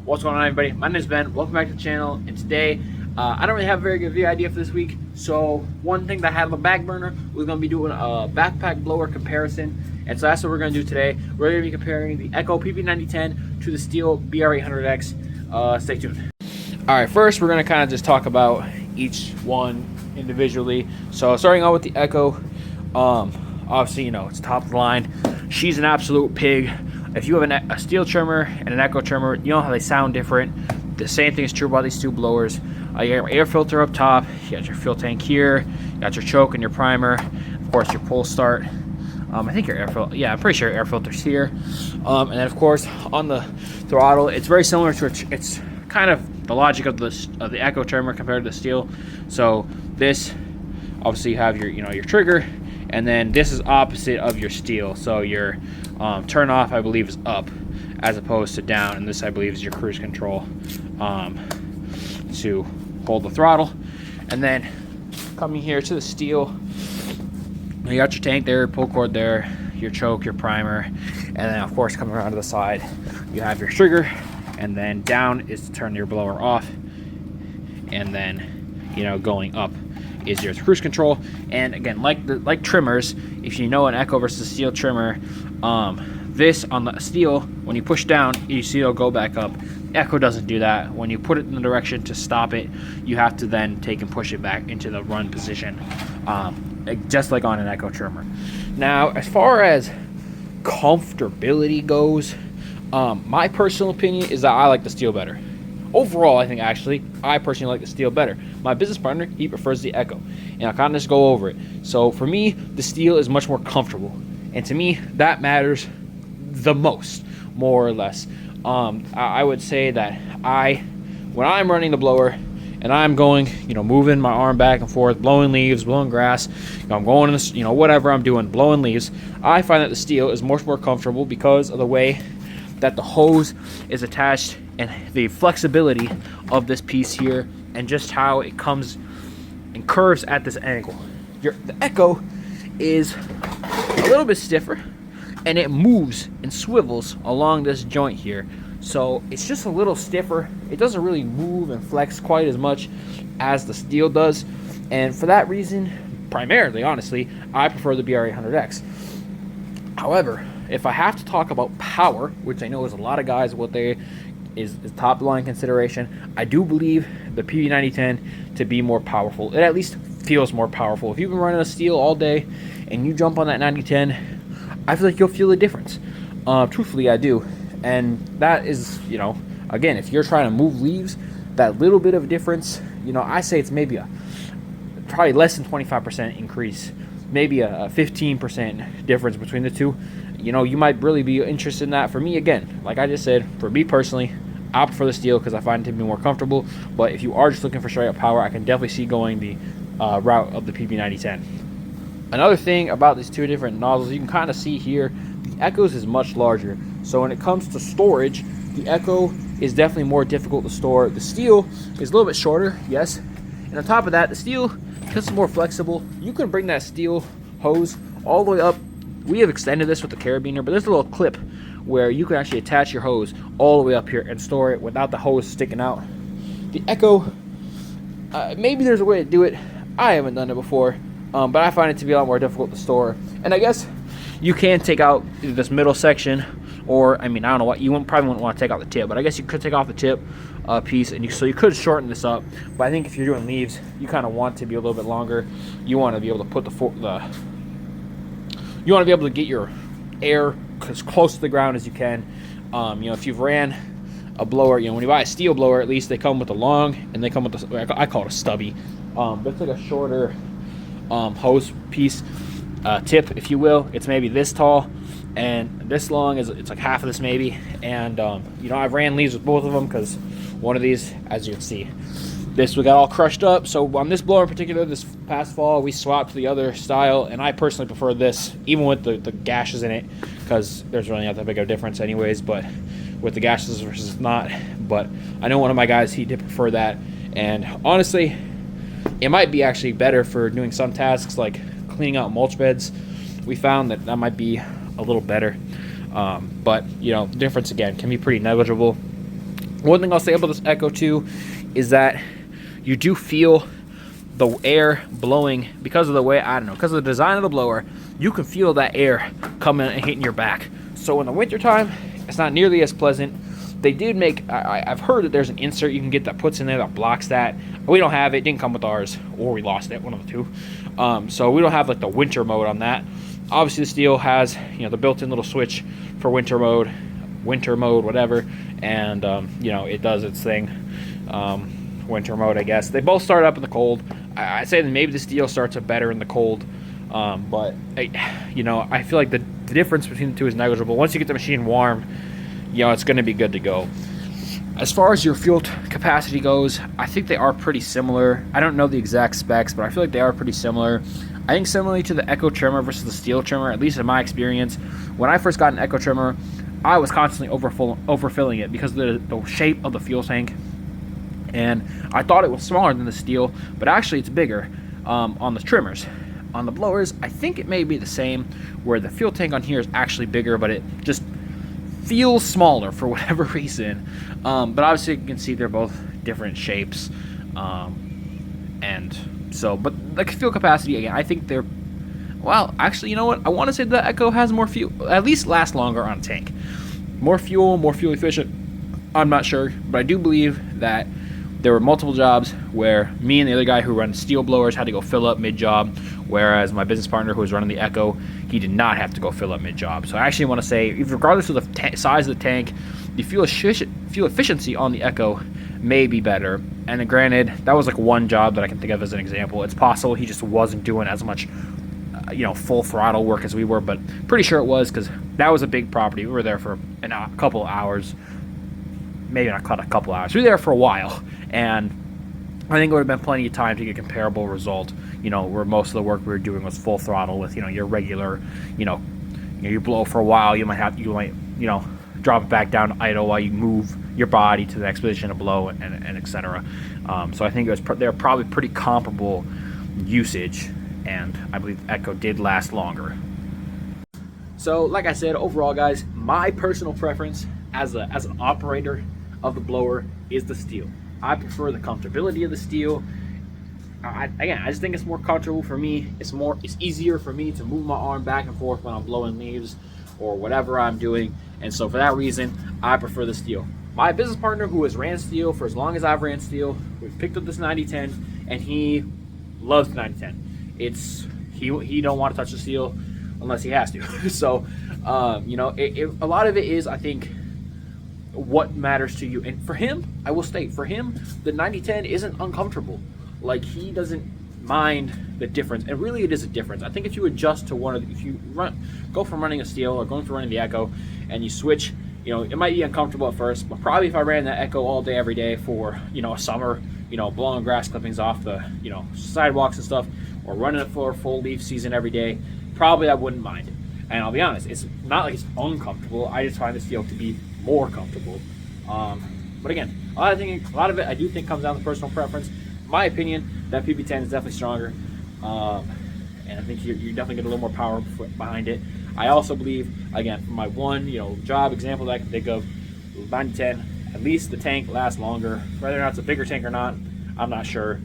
What's going on, everybody? My name is Ben. Welcome back to the channel. And today, I don't really have a very good video idea for this week. So one thing that I had on the back burner, we're going to be doing a backpack blower comparison. And so that's what we're going to do today. We're going to be comparing the Echo PB9010 to the Stihl BR800X. Stay tuned. All right, first we're going to kind of just talk about each one individually. So starting out with the Echo, obviously, you know, it's top of the line. She's an absolute pig. If you have a Stihl trimmer and an Echo trimmer, you know how they sound different. The same thing is true about these two blowers. You got your air filter up top, you got your fuel tank here, you got your choke and your primer, of course your pull start. I think your air filter, yeah, I'm pretty sure your air filter's here. And then of course on the throttle, it's very similar to it's kind of the logic of the Echo trimmer compared to the Stihl. So this, obviously you have your your trigger, and then this is opposite of your Stihl. So your turn off, I believe, is up as opposed to down, and this I believe is your cruise control to hold the throttle. And then coming here to the Stihl, you got your tank there, pull cord there, your choke, your primer, and then of course coming around to the side you have your trigger, and then down is to turn your blower off, and then going up is your cruise control. And again, like trimmers, if you know an Echo versus Stihl trimmer, this on the Stihl, when you push down, you see it'll go back up. Echo doesn't do that. When you put it in the direction to stop it, you have to then take and push it back into the run position, just like on an Echo trimmer. Now, as far as comfortability goes, my personal opinion is that I like the Stihl better. Overall, I think actually, I personally like the Stihl better. My business partner, he prefers the Echo, and I'll kind of just go over it. So for me, the Stihl is much more comfortable, and to me, that matters the most, more or less. I would say that when I'm running the blower and I'm going, moving my arm back and forth, blowing leaves, blowing grass, I'm going in this, whatever I'm doing, blowing leaves, I find that the Stihl is much more comfortable because of the way that the hose is attached and the flexibility of this piece here, and just how it comes and curves at this angle. The Echo is a little bit stiffer, and it moves and swivels along this joint here, so it's just a little stiffer. It doesn't really move and flex quite as much as the Stihl does, and for that reason, primarily, honestly, I prefer the BR800X. However, if I have to talk about power, which I know is a lot of guys what they is top line consideration, I do believe the PB9010 to be more powerful. It at least feels more powerful. If you've been running a Stihl all day and you jump on that 9010, I feel like you'll feel the difference. Truthfully, I do. And that is, again, if you're trying to move leaves, that little bit of difference, I say it's maybe probably less than 25% increase, maybe a 15% difference between the two. You might really be interested in that. For me, again, like I just said, for me personally, I prefer the Stihl because I find it to be more comfortable. But if you are just looking for straight up power, I can definitely see going the route of the PB9010. Another thing about these two different nozzles, you can kind of see here, the Echo's is much larger. So when it comes to storage, the Echo is definitely more difficult to store. The Stihl is a little bit shorter, yes. And on top of that, the Stihl, because it's more flexible, you can bring that Stihl hose all the way up. We have extended this with the carabiner, but there's a little clip where you can actually attach your hose all the way up here and store it without the hose sticking out. The Echo, maybe there's a way to do it. I haven't done it before, but I find it to be a lot more difficult to store. And I guess you can take out this middle section, or I don't know what, probably wouldn't want to take out the tip, but I guess you could take off the tip piece, and so you could shorten this up. But I think if you're doing leaves, you kind of want to be a little bit longer. You want to be able to put you want to be able to get your air as close to the ground as you can. If you've ran a blower, when you buy a Stihl blower, at least they come with a long, and they come with I call it a stubby, but it's like a shorter hose piece, tip, if you will. It's maybe this tall, and this long it's like half of this maybe. And I've ran leaves with both of them because one of these, as you can see, this we got all crushed up. So on this blower in particular, this past fall, we swapped to the other style, and I personally prefer this, even with the gashes in it, because there's really not that big of a difference anyways, but with the gashes versus not. But I know one of my guys, he did prefer that, and honestly, it might be actually better for doing some tasks like cleaning out mulch beds. We found that might be a little better, but the difference again can be pretty negligible. One thing I'll say about this Echo too is that you do feel the air blowing because of the way, I don't know, because of the design of the blower. You can feel that air coming and hitting your back. So in the wintertime, it's not nearly as pleasant. They did make, I've heard that there's an insert you can get that puts in there that blocks that. We don't have it. It didn't come with ours, or we lost it, one of the two. So we don't have like the winter mode on that. Obviously the Stihl has, you know, the built-in little switch for winter mode, whatever, and you know, it does its thing. Winter mode, I guess. They both start up in the cold. I'd say that maybe the Stihl starts up better in the cold, but you know, I feel like the difference between the two is negligible. Once you get the machine warm, you know, it's going to be good to go. As far as your fuel capacity goes, I think they are pretty similar. I don't know the exact specs, but I feel like they are pretty similar. I think similarly to the Echo trimmer versus the Stihl trimmer, at least in my experience, when I first got an Echo trimmer, I was constantly overfilling it because of the shape of the fuel tank. And I thought it was smaller than the Stihl, but actually it's bigger on the trimmers. On the blowers, I think it may be the same, where the fuel tank on here is actually bigger, but it just feels smaller for whatever reason. But obviously you can see they're both different shapes. And so, but the fuel capacity, again, I think they're, well, actually, you know what? I want to say the Echo has more fuel, at least lasts longer on a tank. More fuel efficient. I'm not sure, but I do believe that there were multiple jobs where me and the other guy who run Stihl blowers had to go fill up mid-job, whereas my business partner who was running the Echo, he did not have to go fill up mid-job. So I actually want to say, regardless of the size of the tank, the fuel efficiency on the Echo may be better. And then granted, that was like one job that I can think of as an example. It's possible he just wasn't doing as much you know, full throttle work as we were, but pretty sure it was, because that was a big property. We were there for a couple of hours, maybe not a couple hours. We were there for a while, and I think it would have been plenty of time to get a comparable result, you know, where most of the work we were doing was full throttle with, you know, your regular, you blow for a while, you might, you know, drop it back down to idle while you move your body to the next position to blow, and etc. So I think they're probably pretty comparable usage, and I believe Echo did last longer. So like I said, overall guys, my personal preference as an operator of the blower is the Stihl. I prefer the comfortability of the Stihl. Again, I just think it's more comfortable for me. It's easier for me to move my arm back and forth when I'm blowing leaves or whatever I'm doing, and so for that reason, I prefer the Stihl. My business partner, who has ran Stihl for as long as I've ran Stihl, we've picked up this 9010, and he loves the 9010. He don't want to touch the Stihl unless he has to. So, you know, a lot of it is, I think, what matters to you. And for him, I will state, for him, the 9010 isn't uncomfortable. Like, he doesn't mind the difference, and really it is a difference. I think if you adjust to if you go from running a Stihl or going from running the Echo, and you switch, you know, it might be uncomfortable at first, but probably if I ran that Echo all day, every day for, you know, a summer, you know, blowing grass clippings off the, you know, sidewalks and stuff, or running it for a full leaf season every day, probably I wouldn't mind. And I'll be honest, it's not like it's uncomfortable. I just find the Stihl to be more comfortable. But again, a lot of it I do think comes down to personal preference. In my opinion, that PB10 is definitely stronger, and I think you definitely get a little more power behind it. I also believe, again, from my one, you know, job example that I can think of, 9010, at least the tank lasts longer. Whether or not it's a bigger tank or not, I'm not sure.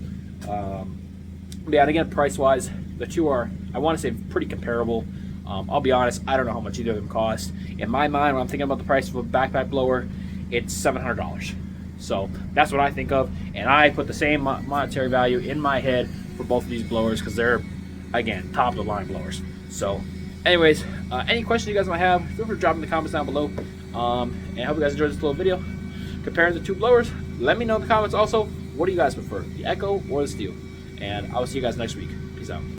But yeah, and again, price-wise, the two are, I want to say, pretty comparable. I'll be honest, I don't know how much either of them cost. In my mind, when I'm thinking about the price of a backpack blower, it's $700. So that's what I think of, and I put the same monetary value in my head for both of these blowers because they're, again, top-of-the-line blowers. So anyways, any questions you guys might have, feel free to drop them in the comments down below. And I hope you guys enjoyed this little video comparing the two blowers. Let me know in the comments also, what do you guys prefer, the Echo or the Stihl? And I will see you guys next week. Peace out.